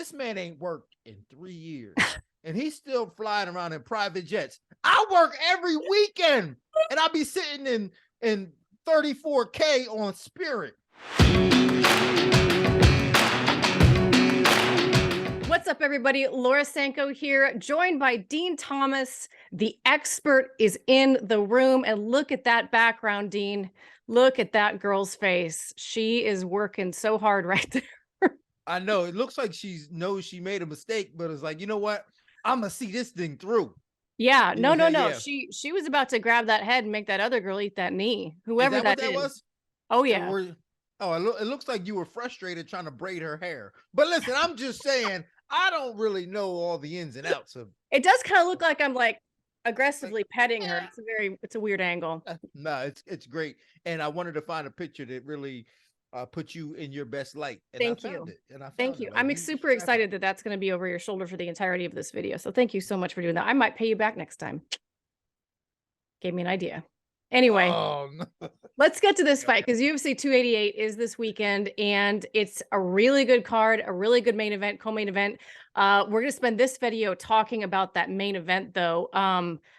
this man ain't worked in 3 years. And he's still flying around in private jets. I work every weekend, and I'll be sitting in 34K on Spirit. What's up, everybody? Laura Sanko here, joined by Dean Thomas. The expert is in the room, and look at that background, Dean. Look at that girl's face. She is working so hard right there. I know it looks like she knows she made a mistake, but it's like, you know what? I'm gonna see this thing through. Yeah, You know no. yeah. She was about to grab that head and make that other girl eat that knee. Is Whoever that what that that is. was? Oh yeah. It looks like you were frustrated trying to braid her hair. But listen, I'm just saying, I don't really know all the ins and outs of. It does kind of look like I'm like aggressively petting her. It's a weird angle. No, it's great. And I wanted to find a picture that really put you in your best light. And Thank I you. found it. And I found Thank it. you. Like, I'm super excited that that's going to be over your shoulder for the entirety of this video. So thank you so much for doing that. I might pay you back next time. Gave me an idea. Anyway, let's get to this fight because UFC 288 is this weekend, and it's a really good card, a really good main event, co-main event. We're going to spend this video talking about that main event, though.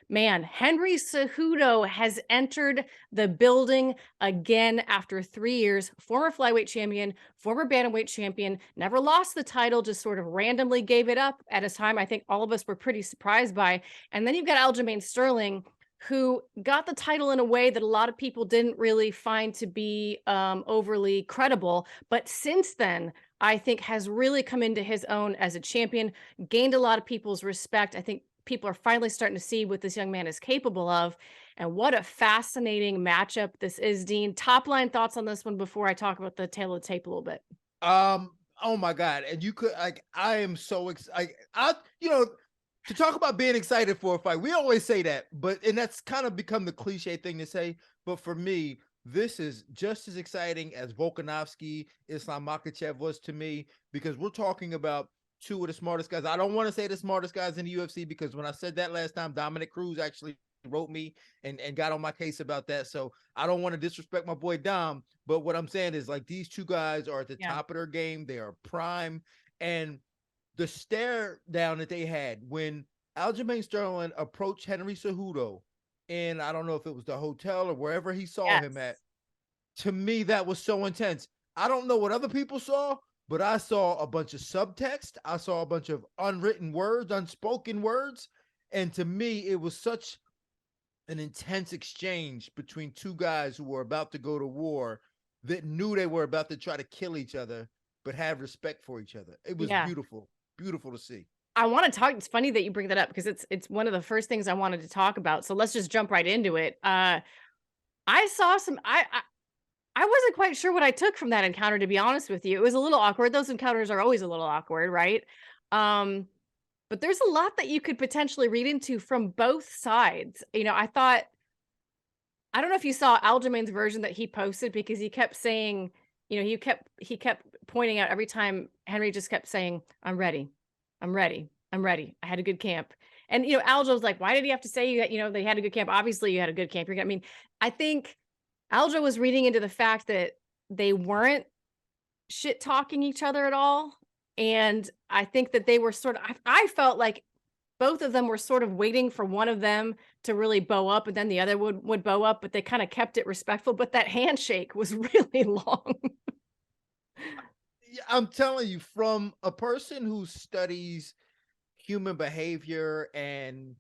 Man, Henry Cejudo has entered the building again after 3 years. Former flyweight champion, former bantamweight champion, never lost the title, just sort of randomly gave it up at a time I think all of us were pretty surprised by. And then you've got Aljamain Sterling, who got the title in a way that a lot of people didn't really find to be overly credible. But since then, I think has really come into his own as a champion, gained a lot of people's respect. I think people are finally starting to see what this young man is capable of. And what a fascinating matchup this is, Dean. Top line thoughts on this one before I talk about the tail of the tape a little bit. Oh my God. And you could, like, I am so excited. To talk about being excited for a fight, we always say that, and that's kind of become the cliche thing to say. But for me, this is just as exciting as Volkanovski, Islam Makhachev was to me, because we're talking about two of the smartest guys. I don't want to say the smartest guys in the UFC, because when I said that last time, Dominic Cruz actually wrote me and got on my case about that. So I don't want to disrespect my boy Dom, but what I'm saying is, like, these two guys are at the top of their game. They are prime. And the stare down that they had when Aljamain Sterling approached Henry Cejudo, and I don't know if it was the hotel or wherever he saw him at, to me, that was so intense. I don't know what other people saw, but I saw a bunch of subtext. I saw a bunch of unwritten words, unspoken words. And to me, it was such an intense exchange between two guys who were about to go to war, that knew they were about to try to kill each other, but have respect for each other. It was beautiful. Beautiful to see. I want to talk. It's funny that you bring that up because it's one of the first things I wanted to talk about. So let's just jump right into it. I saw some. I wasn't quite sure what I took from that encounter, to be honest with you. It was a little awkward. Those encounters are always a little awkward, right? But there's a lot that you could potentially read into from both sides. You know, I don't know if you saw Aljamain's version that he posted, because he kept saying, you know, he kept pointing out every time Henry just kept saying, I'm ready. I'm ready. I'm ready. I had a good camp. And, you know, Aljo was like, why did he have to say they had a good camp? Obviously you had a good camp. I mean, I think Aljo was reading into the fact that they weren't shit talking each other at all. And I think that they were I felt like both of them were sort of waiting for one of them to really bow up, and then the other would bow up, but they kind of kept it respectful. But that handshake was really long. I'm telling you, from a person who studies human behavior and,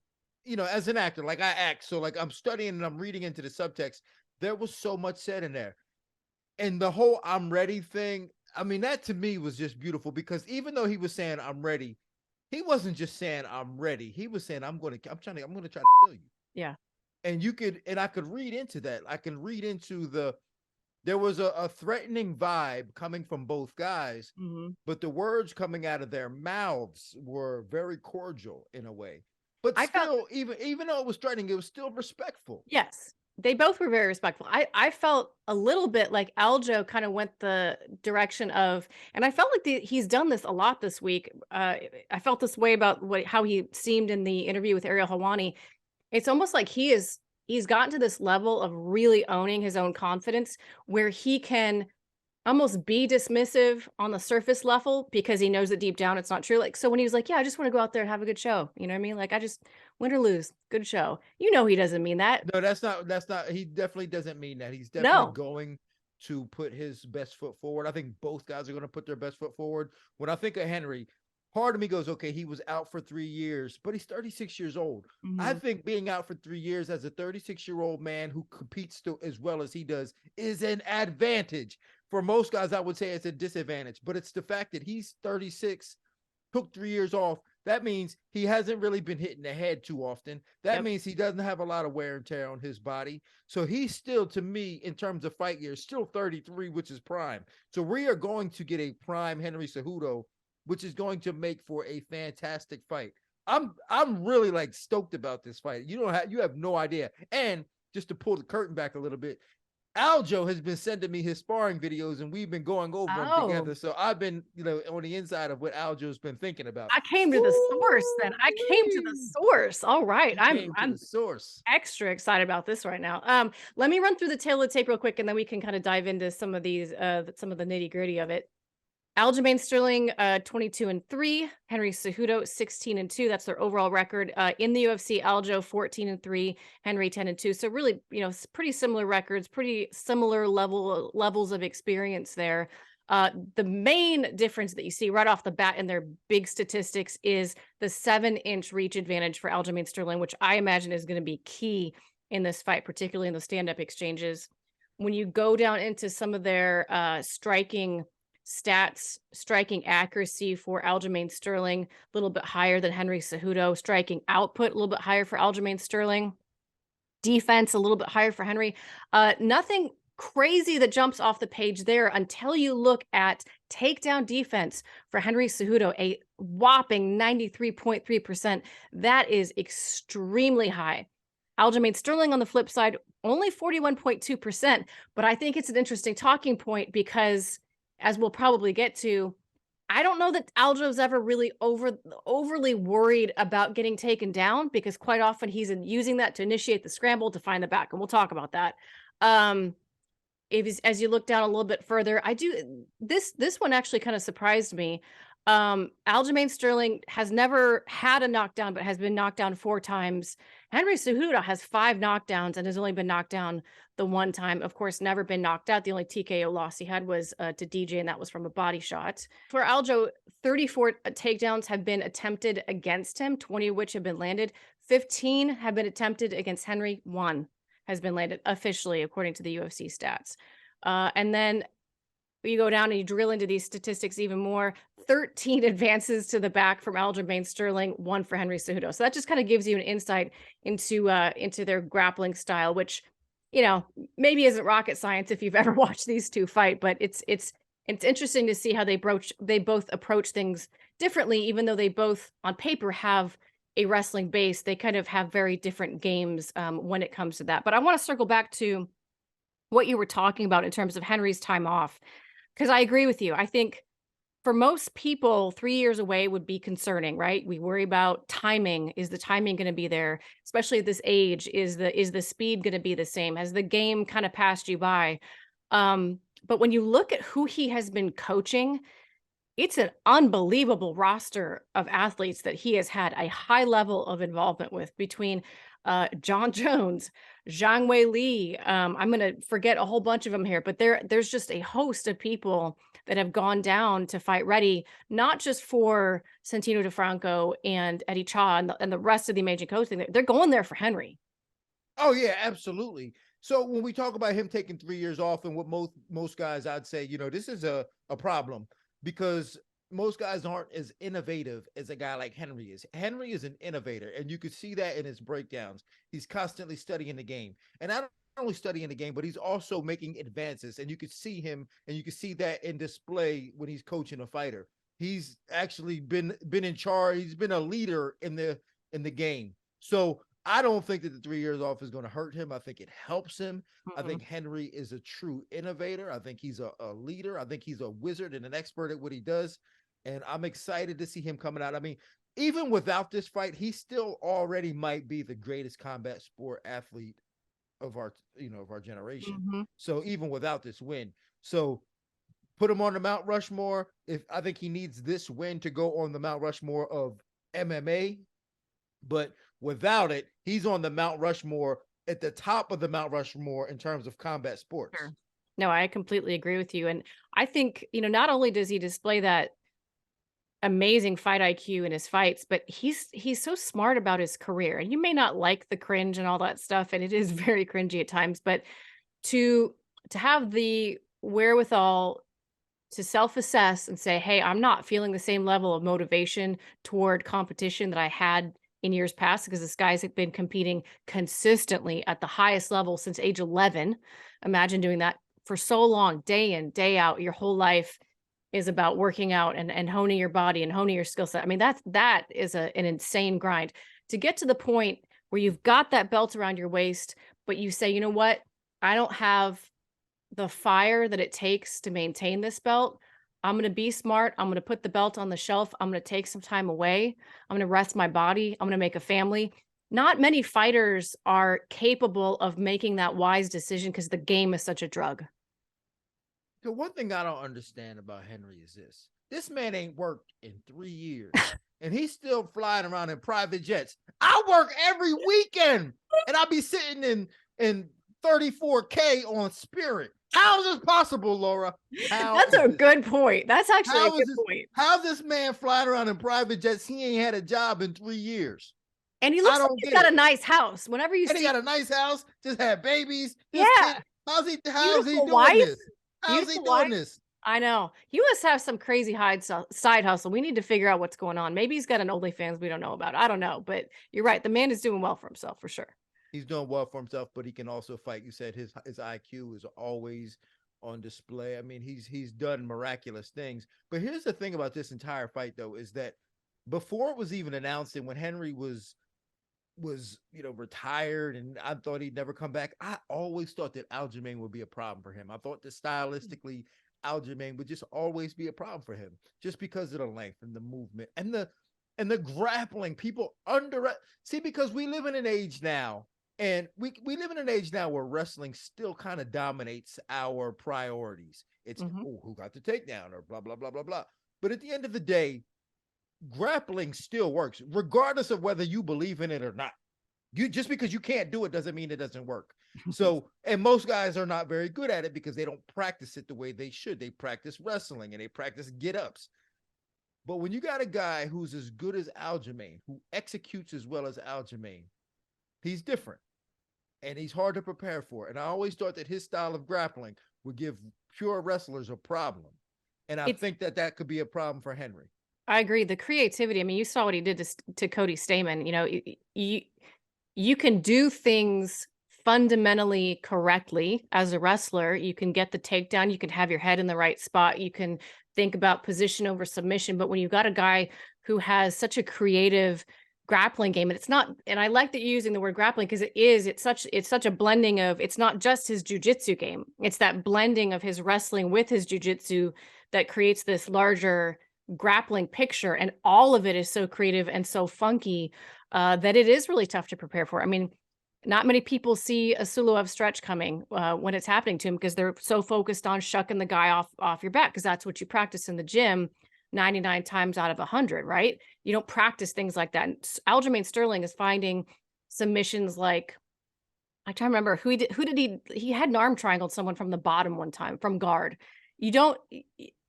as an actor, like I act, so like I'm studying and I'm reading into the subtext, there was so much said in there. And the whole I'm ready thing, I mean, that to me was just beautiful, because even though he was saying I'm ready, he wasn't just saying I'm ready. He was saying I'm going to try to kill you. Yeah. And I could read into that. I can read into there was a threatening vibe coming from both guys, but the words coming out of their mouths were very cordial in a way. But even though it was threatening, it was still respectful. Yes. They both were very respectful. I felt a little bit like Aljo kind of went the direction of, and I felt like he's done this a lot this week. I felt this way about how he seemed in the interview with Ariel Helwani. It's almost like he's gotten to this level of really owning his own confidence, where he can almost be dismissive on the surface level because he knows that deep down it's not true. Like, so when he was like, yeah, I just want to go out there and have a good show. You know what I mean? Like, I just win or lose, good show. You know, he doesn't mean that. No, that's not, he definitely doesn't mean that. He's definitely No. going to put his best foot forward. I think both guys are going to put their best foot forward. When I think of Henry, part of me goes, okay, he was out for 3 years, but he's 36 years old. I Mhm. think being out for 3 years as a 36-year-old man who competes still as well as he does is an advantage. For most guys, I would say it's a disadvantage, but it's the fact that he's 36, took 3 years off. That means he hasn't really been hitting the head too often. That Yep. means he doesn't have a lot of wear and tear on his body. So he's still, to me, in terms of fight years, still 33, which is prime. So we are going to get a prime Henry Cejudo, which is going to make for a fantastic fight. I'm really like stoked about this fight. You have no idea. And just to pull the curtain back a little bit, Aljo has been sending me his sparring videos and we've been going over them Oh, together. So I've been, on the inside of what Aljo's been thinking about. I came to the source then. I came to the Woo-wee. source. All right. He I'm came to the I'm source. extra excited about this right now. Let me run through the tail of the tape real quick and then we can kind of dive into some of these some of the nitty-gritty of it. Aljamain Sterling, 22-3. Henry Cejudo, 16-2. That's their overall record. In the UFC, Aljo 14-3, Henry 10-2. So really, pretty similar records, pretty similar levels of experience there. The main difference that you see right off the bat in their big statistics is the 7-inch reach advantage for Aljamain Sterling, which I imagine is going to be key in this fight, particularly in the stand-up exchanges. When you go down into some of their striking stats, striking accuracy for Aljamain Sterling, a little bit higher than Henry Cejudo. Striking output, a little bit higher for Aljamain Sterling. Defense, a little bit higher for Henry. Nothing crazy that jumps off the page there until you look at takedown defense for Henry Cejudo, a whopping 93.3%. That is extremely high. Aljamain Sterling, on the flip side, only 41.2%. But I think it's an interesting talking point because, as we'll probably get to, I don't know that Aljo's ever really overly worried about getting taken down because quite often he's using that to initiate the scramble to find the back, and we'll talk about that. As you look down a little bit further, I do this one actually kind of surprised me. Aljamain Sterling has never had a knockdown, but has been knocked down 4 times. Henry Cejudo has 5 knockdowns and has only been knocked down the 1 time. Of course, never been knocked out. The only TKO loss he had was to DJ, and that was from a body shot. For Aljo, 34 takedowns have been attempted against him, 20 of which have been landed. 15 have been attempted against Henry. 1 has been landed officially, according to the UFC stats. And then you go down and you drill into these statistics even more. 13 advances to the back from Aljamain Sterling, 1 for Henry Cejudo. So that just kind of gives you an insight into their grappling style, which, maybe isn't rocket science if you've ever watched these two fight, but it's interesting to see how they both approach things differently, even though they both on paper have a wrestling base. They kind of have very different games when it comes to that. But I want to circle back to what you were talking about in terms of Henry's time off, because I agree with you. I think for most people, 3 years away would be concerning, right? We worry about timing. Is the timing going to be there? Especially at this age, is the speed going to be the same? Has the game kind of passed you by? But when you look at who he has been coaching, it's an unbelievable roster of athletes that he has had a high level of involvement with, between John Jones, Zhang Wei Li. I'm going to forget a whole bunch of them here, but there's just a host of people that have gone down to fight ready, not just for Santino DeFranco and Eddie Cha and the rest of the amazing coaching. They're going there for Henry. Oh yeah, absolutely. So when we talk about him taking 3 years off, and what most guys, I'd say, this is a problem, because most guys aren't as innovative as a guy like Henry is. Henry is an innovator, and you could see that in his breakdowns. He's constantly studying the game, and not only studying the game, but he's also making advances. And you could see him, and you could see that in display when he's coaching a fighter. He's actually been in charge. He's been a leader in the game. So I don't think that the 3 years off is going to hurt him. I think it helps him. I think Henry is a true innovator. I think he's a leader. I think he's a wizard and an expert at what he does. And I'm excited to see him coming out. I mean, even without this fight, he still already might be the greatest combat sport athlete of our generation. So even without this win. So put him on the Mount Rushmore. If I think he needs this win to go on the Mount Rushmore of MMA, but without it, he's on the Mount Rushmore, at the top of the Mount Rushmore in terms of combat sports. Sure. No, I completely agree with you. And I think, not only does he display that amazing fight IQ in his fights, but he's so smart about his career. And you may not like the cringe and all that stuff, and it is very cringy at times, but to have the wherewithal to self-assess and say, hey, I'm not feeling the same level of motivation toward competition that I had in years past, because this guy's been competing consistently at the highest level since age 11. Imagine doing that for so long, day in, day out. Your whole life is about working out and honing your body and honing your skill set. I mean, that is an insane grind to get to the point where you've got that belt around your waist, but you say, you know what? I don't have the fire that it takes to maintain this belt. I'm going to be smart. I'm going to put the belt on the shelf. I'm going to take some time away. I'm going to rest my body. I'm going to make a family. Not many fighters are capable of making that wise decision because the game is such a drug. The one thing I don't understand about Henry is this man ain't worked in 3 years and he's still flying around in private jets. I work every weekend and I'll be sitting in 34K on Spirit. How is this possible, Laura? That's a good point. That's actually a good point. How's this man flying around in private jets? He ain't had a job in 3 years. And he looks like he's got a nice house. Whenever you see, he got a nice house, just had babies. Yeah. How's he doing this? How's he doing this? I know. He must have some crazy side hustle. We need to figure out what's going on. Maybe he's got an OnlyFans we don't know about. I don't know. But you're right. The man is doing well for himself, for sure. He's doing well for himself, but he can also fight. You said his IQ is always on display. I mean, he's done miraculous things. But here's the thing about this entire fight, though, is that before it was even announced, and when Henry was retired, and I thought he'd never come back, I always thought that Aljamain would be a problem for him. I thought that stylistically, Aljamain would just always be a problem for him, just because of the length and the movement and the grappling. People see, because we live in an age now. And we live in an age now where wrestling still kind of dominates our priorities. It's who got the takedown or blah, blah, blah, blah, blah. But at the end of the day, grappling still works, regardless of whether you believe in it or not. Just because you can't do it doesn't mean it doesn't work. So, and most guys are not very good at it because they don't practice it the way they should. They practice wrestling and they practice get-ups. But when you got a guy who's as good as Aljamain, who executes as well as Aljamain, he's different. And he's hard to prepare for. And I always thought that his style of grappling would give pure wrestlers a problem. And I think that could be a problem for Henry. I agree. The creativity. I mean, you saw what he did to Cody Stamann. You can do things fundamentally correctly as a wrestler. You can get the takedown. You can have your head in the right spot. You can think about position over submission. But when you've got a guy who has such a creative grappling game, and it's not, and I like that you're using the word grappling because it's such a blending of, it's not just his jujitsu game. It's that blending of his wrestling with his jujitsu that creates this larger grappling picture. And all of it is so creative and so funky that it is really tough to prepare for. I mean, not many people see a Suloev stretch coming when it's happening to him because they're so focused on shucking the guy off your back, because that's what you practice in the gym 99 times out of 100, right? You don't practice things like that. And Aljamain Sterling is finding submissions like, I try to remember who did he had an arm triangled someone from the bottom one time from guard.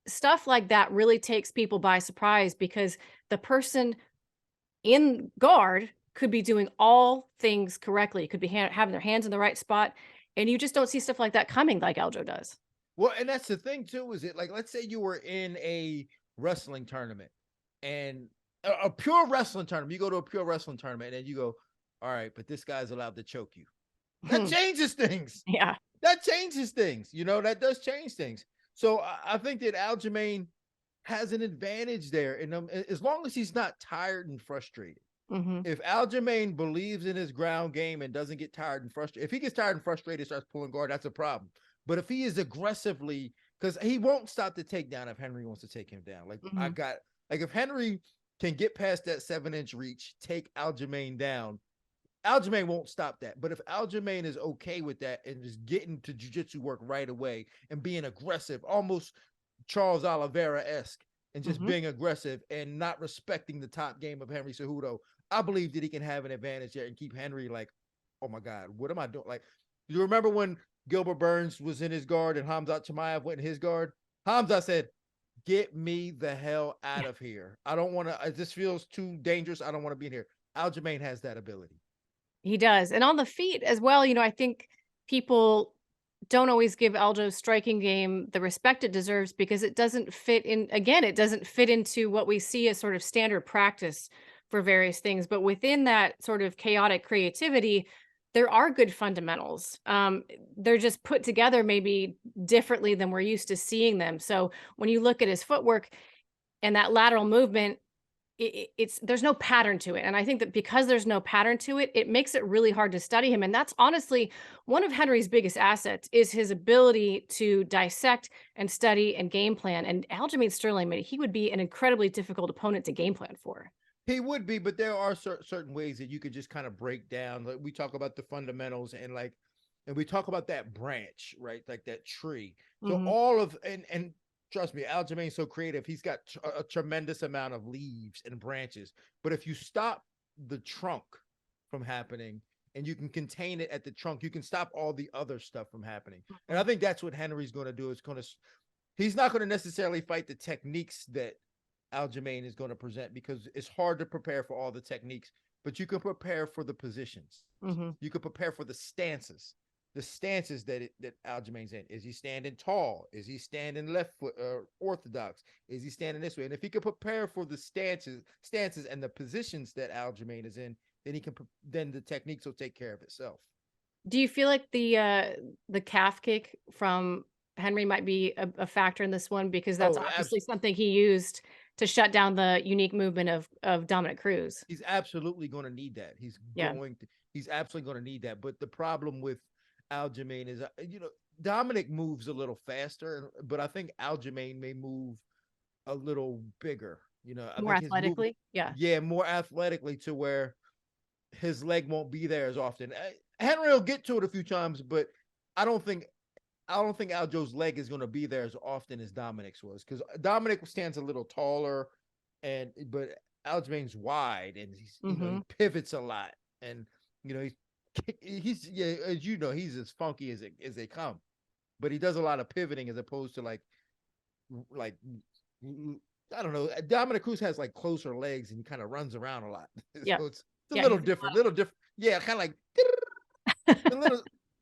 Stuff like that really takes people by surprise because the person in guard could be doing all things correctly. It could be having their hands in the right spot. And you just don't see stuff like that coming like Aljo does. Well, and that's the thing too, is it like, let's say you were in a wrestling tournament and a pure wrestling tournament, you go to a pure wrestling tournament and you go, all right, but this guy's allowed to choke you. That changes things. Yeah. That changes things. That does change things. So I think that Aljamain has an advantage there. And as long as he's not tired and frustrated, if Aljamain believes in his ground game and doesn't get tired and frustrated, if he gets tired and frustrated, starts pulling guard, that's a problem. But if he is aggressively, because he won't stop the takedown if Henry wants to take him down. If Henry can get past that 7-inch reach, take Aljamain down, Aljamain won't stop that. But if Aljamain is okay with that and just getting to jiu-jitsu work right away and being aggressive, almost Charles Oliveira-esque and just Mhm. being aggressive and not respecting the top game of Henry Cejudo, I believe that he can have an advantage there and keep Henry like, oh my God, what am I doing? Like, you remember when Gilbert Burns was in his guard and Khamzat Chimaev went in his guard? Khamzat said, get me the hell out of here. I don't want to, this feels too dangerous. I don't want to be in here. Aljamain has that ability. He does. And on the feet as well, I think people don't always give Aljo's striking game the respect it deserves because it doesn't fit in. Again, it doesn't fit into what we see as sort of standard practice for various things. But within that sort of chaotic creativity, there are good fundamentals. They're just put together maybe differently than we're used to seeing them. So when you look at his footwork and that lateral movement, it's there's no pattern to it. And I think that because there's no pattern to it, it makes it really hard to study him. And that's honestly one of Henry's biggest assets is his ability to dissect and study and game plan. And Aljamain Sterling, he would be an incredibly difficult opponent to game plan for. He would be, but there are certain ways that you could just kind of break down. Like we talk about the fundamentals and we talk about that branch, right? Like that tree. So all of, and trust me, Aljamain's so creative. He's got a tremendous amount of leaves and branches. But if you stop the trunk from happening and you can contain it at the trunk, you can stop all the other stuff from happening. And I think that's what Henry's going to do. He's not going to necessarily fight the techniques that Aljamain is going to present because it's hard to prepare for all the techniques, but you can prepare for the positions. You can prepare for the stances that Aljamain's in. Is he standing tall? Is he standing left foot orthodox? Is he standing this way? And if he can prepare for the stances and the positions that Aljamain is in, then the techniques will take care of itself. Do you feel like the calf kick from Henry might be a factor in this one because that's obviously something he used to shut down the unique movement of Dominic Cruz? He's absolutely going to need that. He's absolutely going to need that. But the problem with Aljamain is, Dominic moves a little faster, but I think Aljamain may move a little bigger. More athletically, more athletically to where his leg won't be there as often. Henry will get to it a few times, but I don't think Aljo's leg is going to be there as often as Dominic's was because Dominic stands a little taller, but Aljamain's wide and he pivots a lot, and he's as he's as funky as they come, but he does a lot of pivoting as opposed to like I don't know. Dominic Cruz has like closer legs and he kind of runs around a lot. So it's a little different. Yeah, kind of like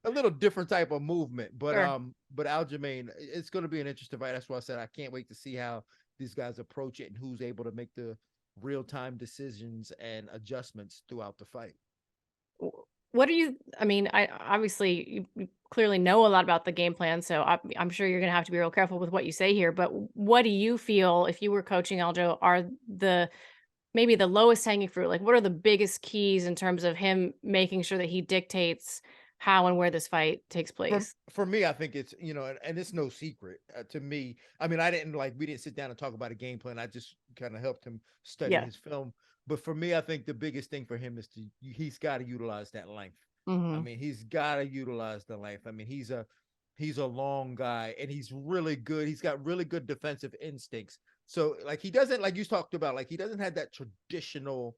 a little different type of movement. But but Aljamain, it's going to be an interesting fight. That's why I said I can't wait to see how these guys approach it and who's able to make the real-time decisions and adjustments throughout the fight. What do you, I obviously you clearly know a lot about the game plan, so I'm sure you're going to have to be real careful with what you say here, but what do you feel if you were coaching Aljo are maybe the lowest hanging fruit? Like what are the biggest keys in terms of him making sure that he dictates how and where this fight takes place? For me, I think it's, and it's no secret to me. We didn't sit down and talk about a game plan. I just kind of helped him study his film. But for me, I think the biggest thing for him is he's got to utilize that length. He's got to utilize the length. He's a long guy and he's really good. He's got really good defensive instincts. So he doesn't, like you talked about, he doesn't have that traditional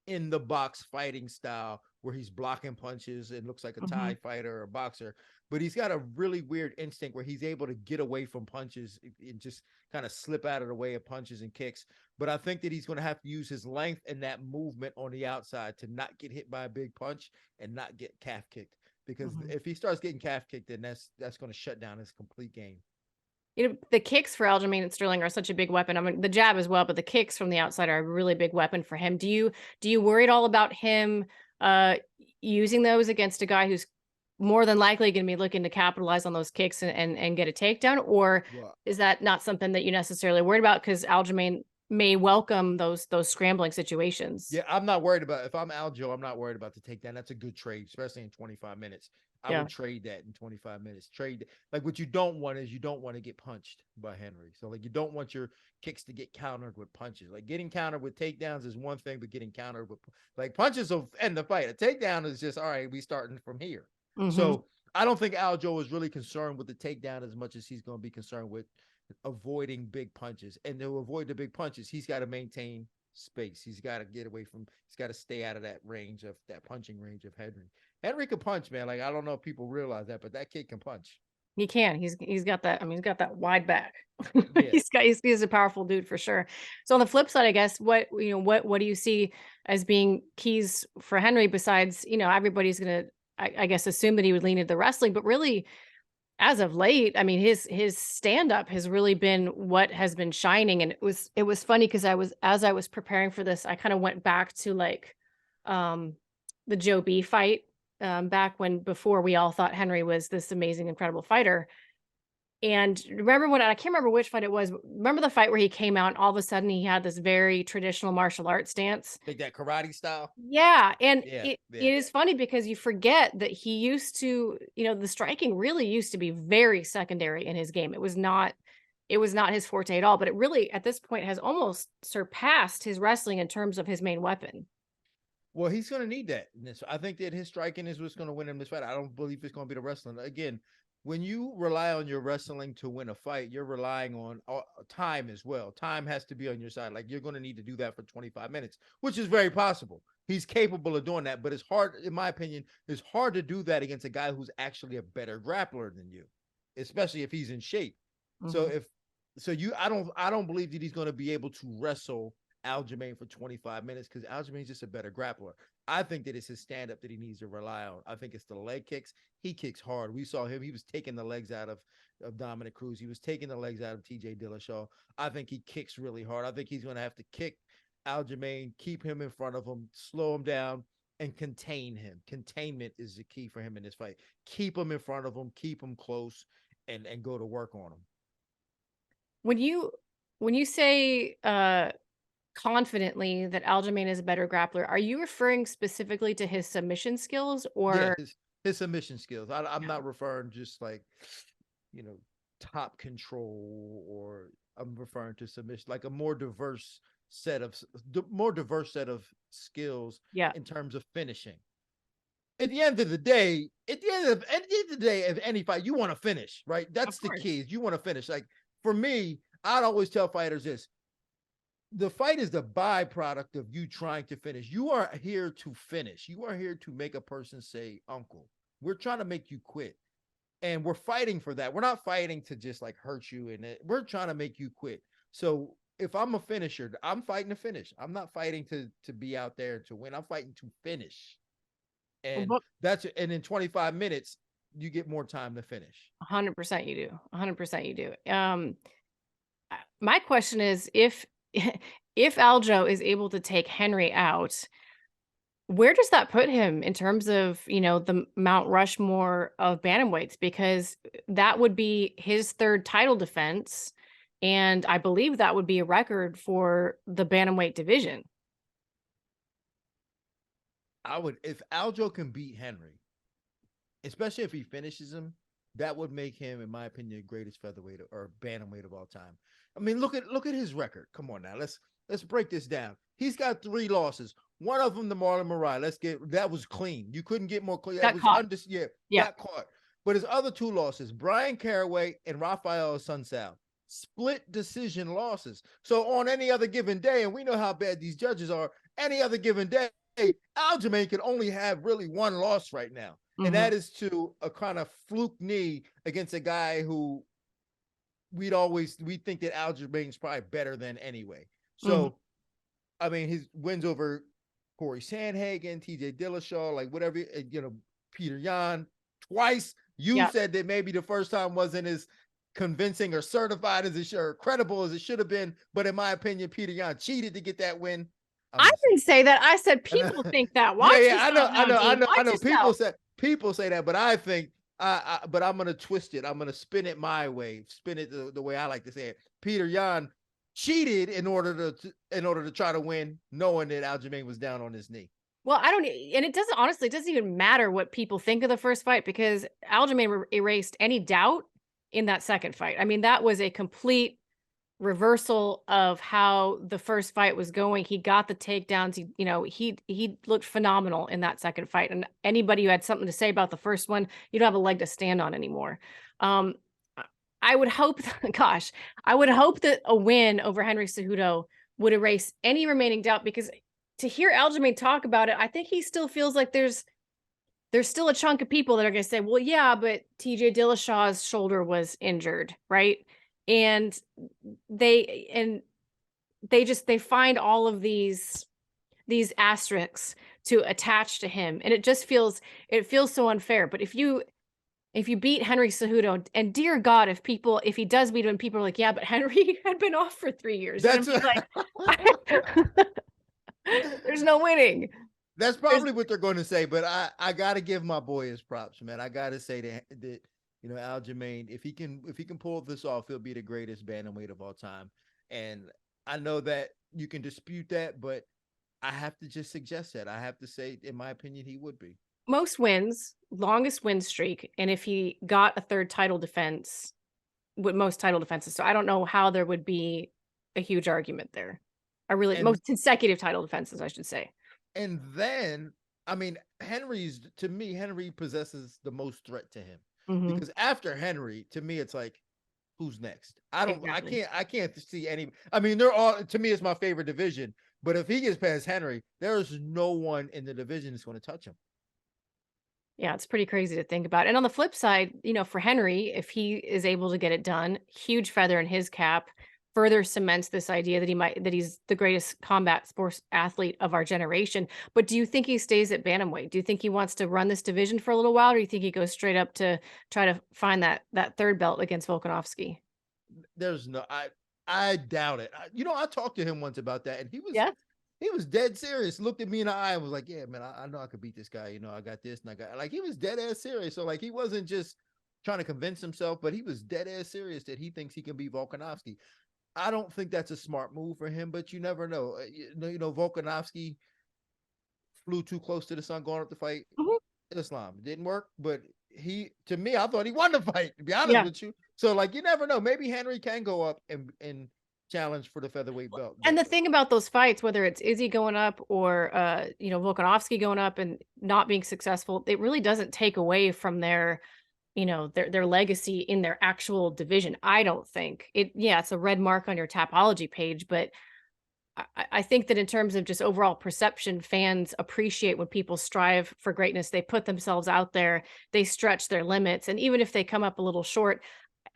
in the box fighting style where he's blocking punches and looks like a Thai fighter or a boxer, but he's got a really weird instinct where he's able to get away from punches and just kind of slip out of the way of punches and kicks. But I think that he's going to have to use his length and that movement on the outside to not get hit by a big punch and not get calf kicked. Because if he starts getting calf kicked, then that's going to shut down his complete game. The kicks for Aljamain and Sterling are such a big weapon. The jab as well, but the kicks from the outside are a really big weapon for him. Do you worry at all about him using those against a guy who's more than likely going to be looking to capitalize on those kicks and get a takedown? Or is that not something that you necessarily worried about because Aljamain may welcome those scrambling situations? Yeah, I'm not worried about, if I'm Aljo, I'm not worried about the takedown. That's a good trade, especially in 25 minutes. I would trade that in 25 minutes. What you don't want is you don't want to get punched by Henry. So you don't want your kicks to get countered with punches. Getting countered with takedowns is one thing, but getting countered with punches will end the fight. A takedown is just, all right, we starting from here. So I don't think Aljo is really concerned with the takedown as much as he's going to be concerned with avoiding big punches. And to avoid the big punches, he's got to maintain space. He's got to get away from, he's got to stay out of that range of that punching range of Henry. Henry can punch, man. Like, I don't know if people realize that, but that kid can punch. He can. He's got that. I mean, he's got that wide back. Yeah. He's a powerful dude for sure. So on the flip side, I guess what do you see as being keys for Henry besides, everybody's gonna I guess assume that he would lean into the wrestling, but really as of late, I mean, his stand up has really been what has been shining. And it was funny because as I was preparing for this, I kind of went back to like the Joe B fight back before we all thought Henry was this amazing, incredible fighter. And remember I can't remember which fight it was. Remember the fight where he came out and all of a sudden he had this very traditional martial arts stance? Like that karate style? Yeah. And Yeah. it is funny because you forget that he used to, the striking really used to be very secondary in his game. It was not his forte at all, but it really at this point has almost surpassed his wrestling in terms of his main weapon. Well, he's going to need that. I think that his striking is what's going to win him this fight. I don't believe it's going to be the wrestling. Again, when you rely on your wrestling to win a fight, you're relying on time as well. Time has to be on your side. Like, you're going to need to do that for 25 minutes, which is very possible. He's capable of doing that, but it's hard, in my opinion, it's hard to do that against a guy who's actually a better grappler than you, especially if he's in shape. Mm-hmm. I don't believe that he's going to be able to wrestle Aljamain for 25 minutes because Aljamain's just a better grappler. I think that it's his stand-up that he needs to rely on. I think it's the leg kicks. He kicks hard. We saw him. He was taking the legs out of Dominic Cruz. He was taking the legs out of TJ Dillashaw. I think he kicks really hard. I think he's going to have to kick Aljamain, keep him in front of him, slow him down, and contain him. Containment is the key for him in this fight. Keep him in front of him, keep him close, and go to work on him. When you say confidently that Aljamain is a better grappler, are you referring specifically to his submission skills or his submission skills? I'm not referring just like, top control, or I'm referring to submission, like a more diverse set of skills in terms of finishing. At the end of the day, of any fight, you want to finish, right? That's the key. You want to finish. Like, for me, I'd always tell fighters this: the fight is the byproduct of you trying to finish. You are here to finish. You are here to make a person say, "Uncle." We're trying to make you quit. And we're fighting for that. We're not fighting to just like hurt you. And we're trying to make you quit. So if I'm a finisher, I'm fighting to finish. I'm not fighting to be out there to win. I'm fighting to finish. And and in 25 minutes, you get more time to finish. 100% you do. 100% you do. My question is, if Aljo is able to take Henry out, where does that put him in terms of, the Mount Rushmore of bantamweights? Because that would be his third title defense. And I believe that would be a record for the bantamweight division. If Aljo can beat Henry, especially if he finishes him, that would make him, in my opinion, the greatest featherweight or bantamweight of all time. I mean, look at his record. Come on now, let's break this down. He's got 3 losses. One of them, the Marlon Moraes. That was clean. You couldn't get more clean. That was got caught. But his other 2 losses, Brian Caraway and Rafael Sunsao, split decision losses. So on any other given day, and we know how bad these judges are, any other given day, Aljamain can only have really 1 loss right now. Mm-hmm. And that is to a kind of fluke knee against a guy who we think that Aljamain's probably better than anyway. So, I mean, his wins over Corey Sandhagen, TJ Dillashaw, like whatever, Peter Yan twice. You said that maybe the first time wasn't as convincing or certified as it should, or credible as it should have been. But in my opinion, Peter Yan cheated to get that win. I didn't say that. I said people think that. I know. People say that, but I think, but I'm gonna twist it. I'm gonna spin it my way. Spin it the way I like to say it. Peter Yan cheated in order to try to win, knowing that Aljamain was down on his knee. Well, and it doesn't even matter what people think of the first fight, because Aljamain erased any doubt in that second fight. I mean, that was a complete reversal of how the first fight was going. He got the takedowns. He looked phenomenal in that second fight. And anybody who had something to say about the first one, you don't have a leg to stand on anymore. I would hope, gosh, I would hope that a win over Henry Cejudo would erase any remaining doubt, because to hear Aljamain talk about it, I think he still feels like there's still a chunk of people that are going to say, well, yeah, but TJ Dillashaw's shoulder was injured, right? And they they find all of these asterisks to attach to him, and it feels so unfair. But if you beat Henry Cejudo, and dear God, if he does beat him, and people are like, yeah, but Henry had been off for 3 years, and I'm That's just like, there's no winning. That's probably what they're going to say, but I got to give my boy his props, man. I got to say that Aljamain, if he can pull this off, he'll be the greatest bantamweight of all time. And I know that you can dispute that, but I have to just suggest that. I have to say, in my opinion, he would be. Most wins, longest win streak, and if he got a third title defense, with most title defenses. So I don't know how there would be a huge argument there. Most consecutive title defenses, I should say. And then, I mean, to me, Henry possesses the most threat to him, because after Henry, to me, it's like, who's next? I can't see any. I mean, they're all, to me, it's my favorite division. But if he gets past Henry, there's no one in the division that's going to touch him. Yeah, it's pretty crazy to think about. And on the flip side, for Henry, if he is able to get it done, huge feather in his cap, further cements this idea that he's the greatest combat sports athlete of our generation. But do you think he stays at bantamweight? Do you think he wants to run this division for a little while, or do you think he goes straight up to try to find that third belt against Volkanovski? There's no, I doubt it. I talked to him once about that, and he was dead serious. Looked at me in the eye and was like, yeah, man, I know I could beat this guy. I got this and I got, like, he was dead ass serious. So like, he wasn't just trying to convince himself, but he was dead ass serious that he thinks he can beat Volkanovski. I don't think that's a smart move for him, but you never know. Volkanovski flew too close to the sun going up to fight Islam. It didn't work, but to me, I thought he won the fight, to be honest with you. So like, you never know. Maybe Henry can go up and challenge for the featherweight belt. And the thing about those fights, whether it's Izzy going up or Volkanovski going up and not being successful, it really doesn't take away from their legacy in their actual division. I don't think it's a red mark on your Tapology page, but I think that in terms of just overall perception, fans appreciate when people strive for greatness. They put themselves out there, they stretch their limits, and even if they come up a little short,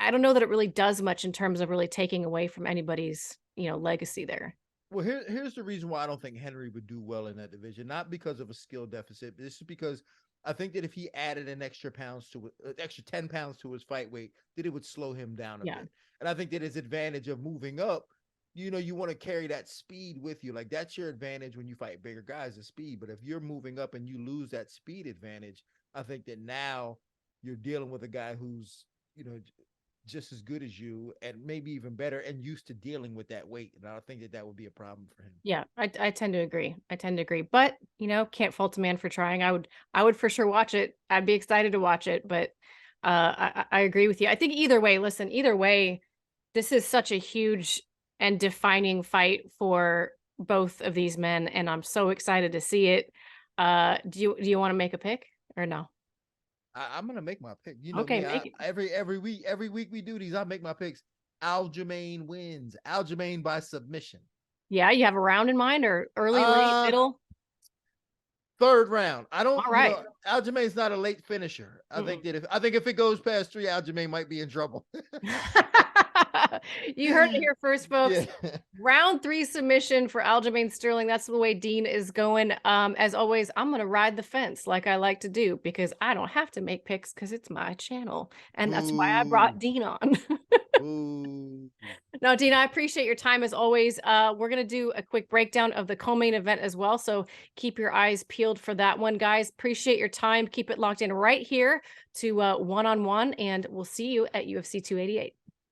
I don't know that it really does much in terms of really taking away from anybody's, legacy there. Well, here's the reason why I don't think Henry would do well in that division. Not because of a skill deficit. This is because I think that if he added an extra 10 pounds to his fight weight, that it would slow him down a bit. And I think that his advantage of moving up, you want to carry that speed with you. Like, that's your advantage when you fight bigger guys, the speed. But if you're moving up and you lose that speed advantage, I think that now you're dealing with a guy who's, just as good as you and maybe even better and used to dealing with that weight. And I think that would be a problem for him. Yeah, I tend to agree. But, can't fault a man for trying. I would for sure watch it. I'd be excited to watch it, but I agree with you. I think either way, this is such a huge and defining fight for both of these men, and I'm so excited to see it. Do you want to make a pick or no? I'm gonna make my pick. Okay, me, every week we do these. I make my picks. Aljamain wins. Aljamain by submission. Yeah, you have a round in mind, or early, late, middle? Third round. I don't. All right. Aljamain's not a late finisher. I think if it goes past 3, Aljamain might be in trouble. You heard it here first, folks. Yeah. Round 3 submission for Aljamain Sterling. That's the way Dean is going. As always, I'm going to ride the fence like I like to do, because I don't have to make picks because it's my channel. And that's why I brought Dean on. No, Dean, I appreciate your time as always. We're going to do a quick breakdown of the co-main event as well. So keep your eyes peeled for that one, guys. Appreciate your time. Keep it locked in right here to One-on-One, and we'll see you at UFC 288.